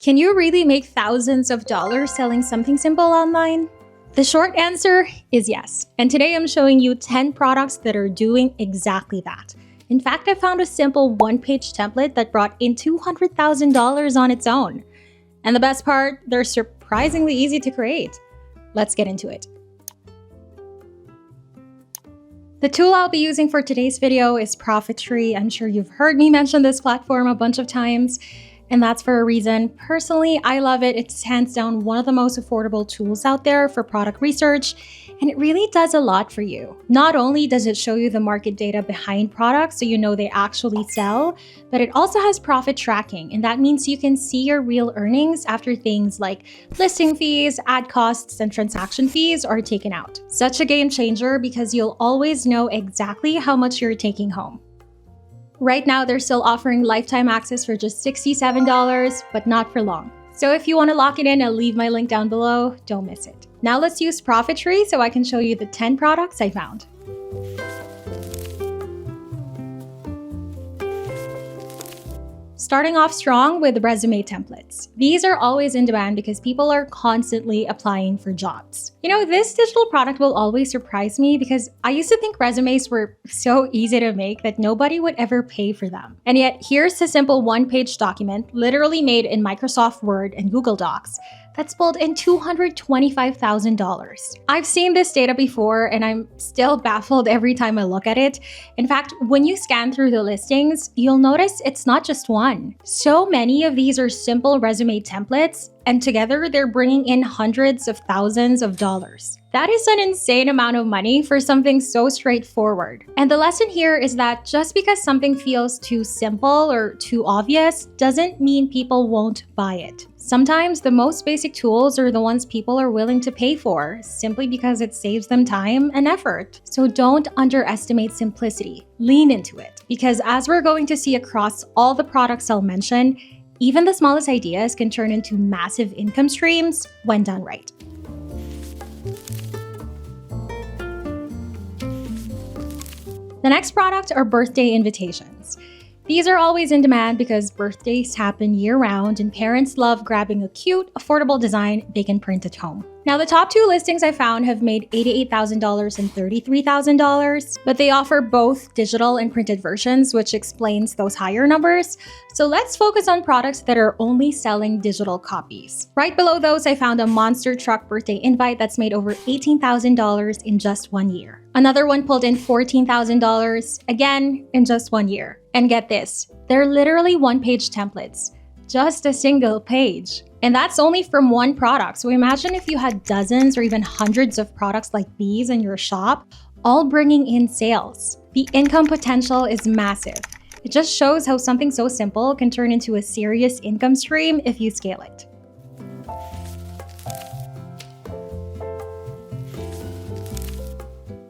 Can you really make thousands of dollars selling something simple online? The short answer is yes. And today I'm showing you 10 products that are doing exactly that. In fact, I found a simple one-page template that brought in $200,000 on its own. And the best part, they're surprisingly easy to create. Let's get into it. The tool I'll be using for today's video is PROFITTREE. I'm sure you've heard me mention this platform a bunch of times. And that's for a reason. Personally, I love it. It's hands down one of the most affordable tools out there for product research, and it really does a lot for you. Not only does it show you the market data behind products so you know they actually sell, but it also has profit tracking, and that means you can see your real earnings after things like listing fees, ad costs, and transaction fees are taken out. Such a game changer because you'll always know exactly how much you're taking home. Right now, they're still offering lifetime access for just $67, but not for long. So if you want to lock it in, I'll leave my link down below. Don't miss it. Now let's use PROFITTREE so I can show you the 10 products I found. Starting off strong with resume templates. These are always in demand because people are constantly applying for jobs. You know, this digital product will always surprise me because I used to think resumes were so easy to make that nobody would ever pay for them. And yet, here's a simple one-page document literally made in Microsoft Word and Google Docs that's pulled in $225,000. I've seen this data before and I'm still baffled every time I look at it. In fact, when you scan through the listings, you'll notice it's not just one. So many of these are simple resume templates, and together they're bringing in hundreds of thousands of dollars. That is an insane amount of money for something so straightforward. And the lesson here is that just because something feels too simple or too obvious doesn't mean people won't buy it. Sometimes the most basic tools are the ones people are willing to pay for simply because it saves them time and effort. So don't underestimate simplicity. Lean into it. Because as we're going to see across all the products I'll mention, even the smallest ideas can turn into massive income streams when done right. The next product are birthday invitations. These are always in demand because birthdays happen year-round and parents love grabbing a cute, affordable design they can print at home. Now, the top two listings I found have made $88,000 and $33,000, but they offer both digital and printed versions, which explains those higher numbers. So let's focus on products that are only selling digital copies. Right below those, I found a monster truck birthday invite that's made over $18,000 in just 1 year. Another one pulled in $14,000, again, in just 1 year. And get this, they're literally one-page templates. Just a single page. And that's only from one product. So imagine if you had dozens or even hundreds of products like these in your shop, all bringing in sales. The income potential is massive. It just shows how something so simple can turn into a serious income stream if you scale it.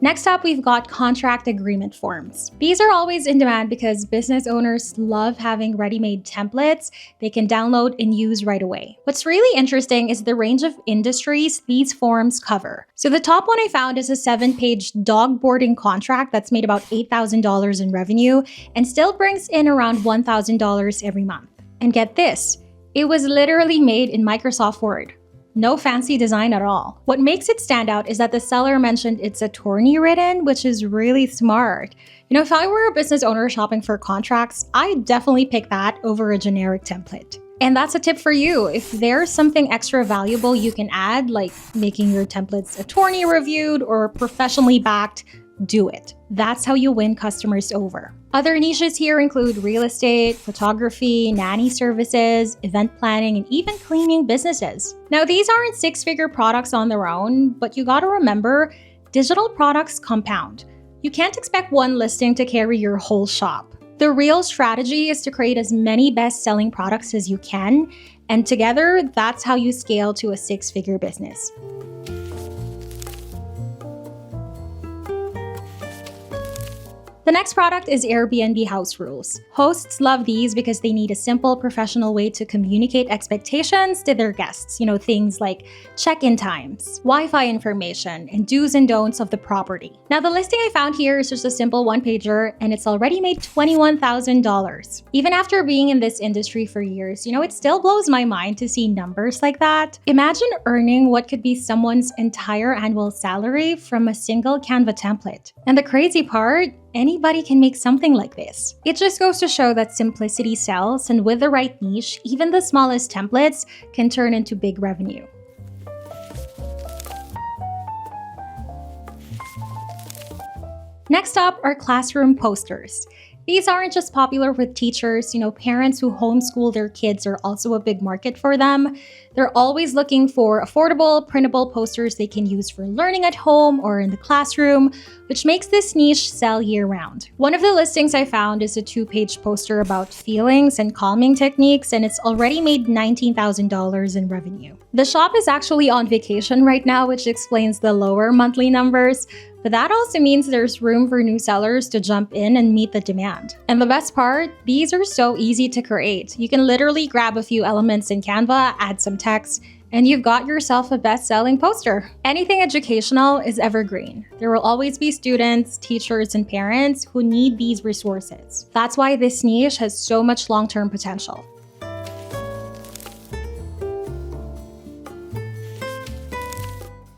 Next up, we've got contract agreement forms. These are always in demand because business owners love having ready-made templates they can download and use right away. What's really interesting is the range of industries these forms cover. So the top one I found is a 7-page dog boarding contract that's made about $8,000 in revenue and still brings in around $1,000 every month. And get this, it was literally made in Microsoft Word. No fancy design at all. What makes it stand out is that the seller mentioned it's attorney written, which is really smart. You know, if I were a business owner shopping for contracts, I'd definitely pick that over a generic template. And that's a tip for you. If there's something extra valuable you can add, like making your templates attorney reviewed or professionally backed, do it. That's how you win customers over. Other niches here include real estate, photography, nanny services, event planning, and even cleaning businesses. Now, these aren't six-figure products on their own, but you gotta remember, digital products compound. You can't expect one listing to carry your whole shop. The real strategy is to create as many best-selling products as you can, and together, that's how you scale to a six-figure business. The next product is Airbnb house rules. Hosts love these because they need a simple, professional way to communicate expectations to their guests. Things like check-in times, Wi-Fi information, and do's and don'ts of the property. Now, the listing I found here is just a simple one-pager, and it's already made $21,000. Even after being in this industry for years, it still blows my mind to see numbers like that. Imagine earning what could be someone's entire annual salary from a single Canva template. And the crazy part, anybody can make something like this. It just goes to show that simplicity sells, and with the right niche, even the smallest templates can turn into big revenue. Next up are classroom posters. These aren't just popular with teachers, parents who homeschool their kids are also a big market for them. They're always looking for affordable, printable posters they can use for learning at home or in the classroom, which makes this niche sell year-round. One of the listings I found is a 2-page poster about feelings and calming techniques, and it's already made $19,000 in revenue. The shop is actually on vacation right now, which explains the lower monthly numbers, but that also means there's room for new sellers to jump in and meet the demand. And the best part, these are so easy to create. You can literally grab a few elements in Canva, add some text, and you've got yourself a best-selling poster. Anything educational is evergreen. There will always be students, teachers, and parents who need these resources. That's why this niche has so much long-term potential.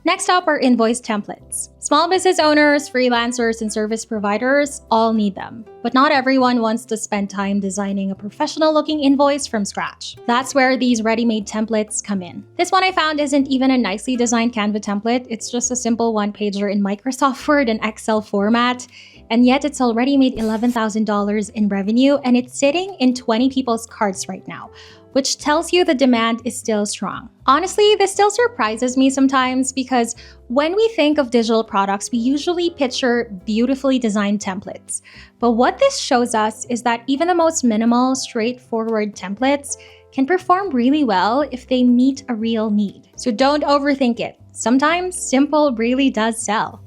Next up are invoice templates. Small business owners, freelancers, and service providers all need them, but not everyone wants to spend time designing a professional-looking invoice from scratch. That's where these ready-made templates come in. This one I found isn't even a nicely designed Canva template, it's just a simple one-pager in Microsoft Word and Excel format, and yet it's already made $11,000 in revenue, and it's sitting in 20 people's carts right now, which tells you the demand is still strong. Honestly, this still surprises me sometimes because when we think of digital products, we usually picture beautifully designed templates. But what this shows us is that even the most minimal, straightforward templates can perform really well if they meet a real need. So don't overthink it. Sometimes simple really does sell.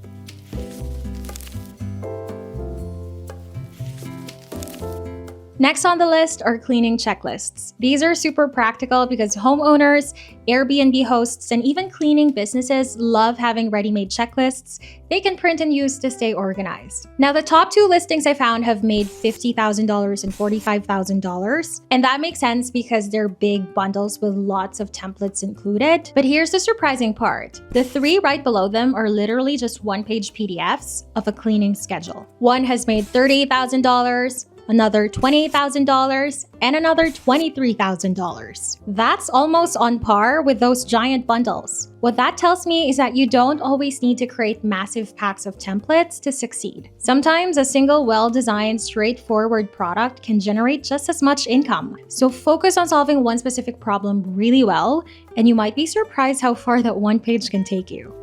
Next on the list are cleaning checklists. These are super practical because homeowners, Airbnb hosts, and even cleaning businesses love having ready-made checklists they can print and use to stay organized. Now, the top 2 listings I found have made $50,000 and $45,000, and that makes sense because they're big bundles with lots of templates included. But here's the surprising part. The 3 right below them are literally just one-page PDFs of a cleaning schedule. One has made $38,000, another $28,000, and another $23,000. That's almost on par with those giant bundles. What that tells me is that you don't always need to create massive packs of templates to succeed. Sometimes a single well-designed, straightforward product can generate just as much income. So focus on solving one specific problem really well, and you might be surprised how far that one page can take you.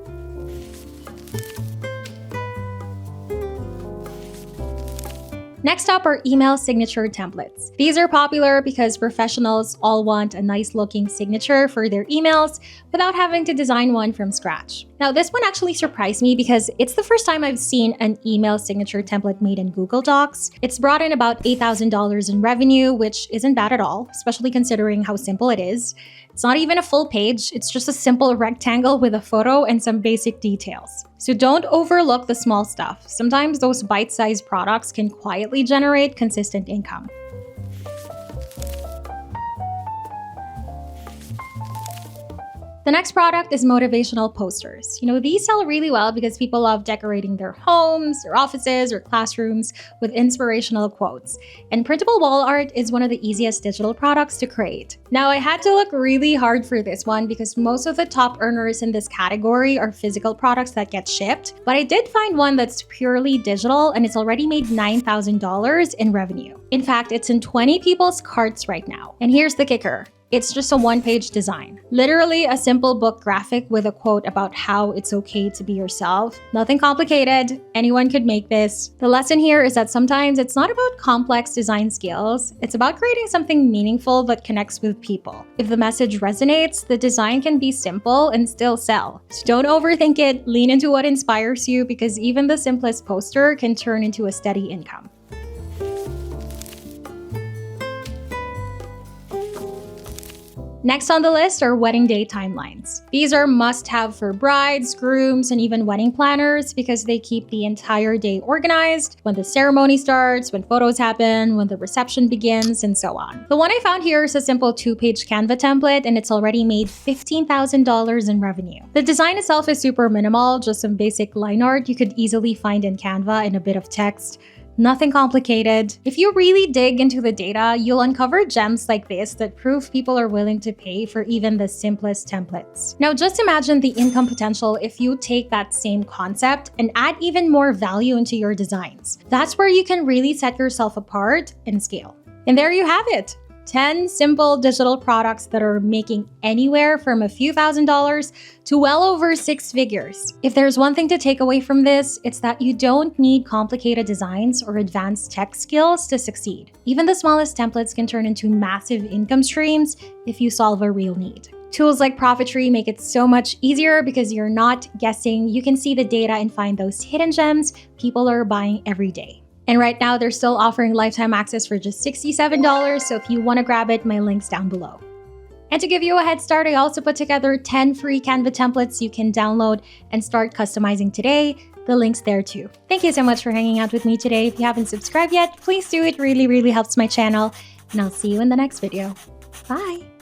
Next up are email signature templates. These are popular because professionals all want a nice looking signature for their emails without having to design one from scratch. Now, this one actually surprised me because it's the first time I've seen an email signature template made in Google Docs. It's brought in about $8,000 in revenue, which isn't bad at all, especially considering how simple it is. It's not even a full page, it's just a simple rectangle with a photo and some basic details. So don't overlook the small stuff. Sometimes those bite-sized products can quietly generate consistent income. The next product is motivational posters. These sell really well because people love decorating their homes, their offices, or classrooms with inspirational quotes. And printable wall art is one of the easiest digital products to create. Now, I had to look really hard for this one because most of the top earners in this category are physical products that get shipped, but I did find one that's purely digital and it's already made $9,000 in revenue. In fact, it's in 20 people's carts right now. And here's the kicker. It's just a one-page design. Literally a simple book graphic with a quote about how it's okay to be yourself. Nothing complicated. Anyone could make this. The lesson here is that sometimes it's not about complex design skills. It's about creating something meaningful that connects with people. If the message resonates, the design can be simple and still sell. So don't overthink it. Lean into what inspires you, because even the simplest poster can turn into a steady income. Next on the list are wedding day timelines. These are must-have for brides, grooms, and even wedding planners because they keep the entire day organized, when the ceremony starts, when photos happen, when the reception begins, and so on. The one I found here is a simple 2-page Canva template, and it's already made $15,000 in revenue. The design itself is super minimal, just some basic line art you could easily find in Canva and a bit of text. Nothing complicated. If you really dig into the data, you'll uncover gems like this that prove people are willing to pay for even the simplest templates. Now just imagine the income potential if you take that same concept and add even more value into your designs. That's where you can really set yourself apart and scale. And there you have it. 10 simple digital products that are making anywhere from a few $1,000s to well over 6 figures. If there's one thing to take away from this, it's that you don't need complicated designs or advanced tech skills to succeed. Even the smallest templates can turn into massive income streams if you solve a real need. Tools like PROFITTREE make it so much easier because you're not guessing. You can see the data and find those hidden gems people are buying every day. And right now, they're still offering lifetime access for just $67, so if you want to grab it, my link's down below. And to give you a head start, I also put together 10 free Canva templates you can download and start customizing today. The link's there too. Thank you so much for hanging out with me today. If you haven't subscribed yet, please do. It really helps my channel. And I'll see you in the next video. Bye!